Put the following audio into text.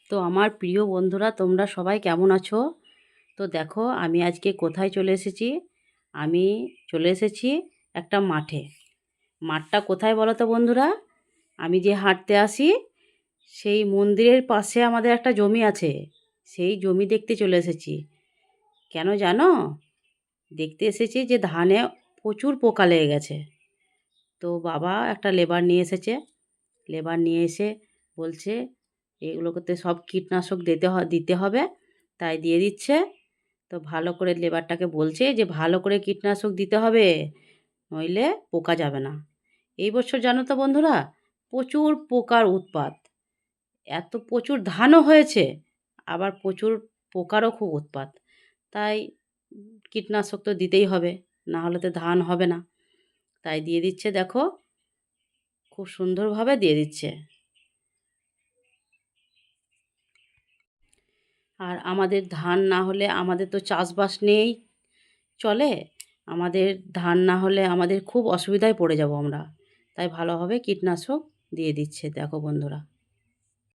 তো আমার প্রিয় বন্ধুরা, তোমরা সবাই কেমন আছো? তো দেখো আমি আজকে কোথায় চলে এসেছি। আমি চলে এসেছি একটা মাঠে। মাঠটা কোথায় বলো তো বন্ধুরা? আমি যে হাঁটতে আসি সেই মন্দিরের পাশে আমাদের একটা জমি আছে। সেই জমি দেখতে চলে এসেছি। কেন জানো? দেখতে এসেছি যে ধানে প্রচুর পোকা লেগে গেছে। তো বাবা একটা লেবার নিয়ে এসেছে। লেবার নিয়ে এসে বলছে এগুলোতে সব কীটনাশক দিতে হবে, তাই দিয়ে দিচ্ছে। তো ভালো করে লেবারটাকে বলছে যে ভালো করে কীটনাশক দিতে হবে, নইলে পোকা যাবে না। এই বছর জানো তো বন্ধুরা, প্রচুর পোকার উৎপাত। এত প্রচুর ধানও হয়েছে, আবার প্রচুর পোকারও খুব উৎপাত। তাই কীটনাশক তো দিতেই হবে, না হলে তো ধান হবে না। তাই দিয়ে দিচ্ছে, দেখো খুব সুন্দরভাবে দিয়ে দিচ্ছে। আর আমাদের ধান না হলে আমাদের তো চাষবাস নেই চলে। আমাদের ধান না হলে আমাদের খুব অসুবিধায় পড়ে যাব আমরা। তাই ভালোভাবে কীটনাশক দিয়ে দিচ্ছে, দেখো বন্ধুরা।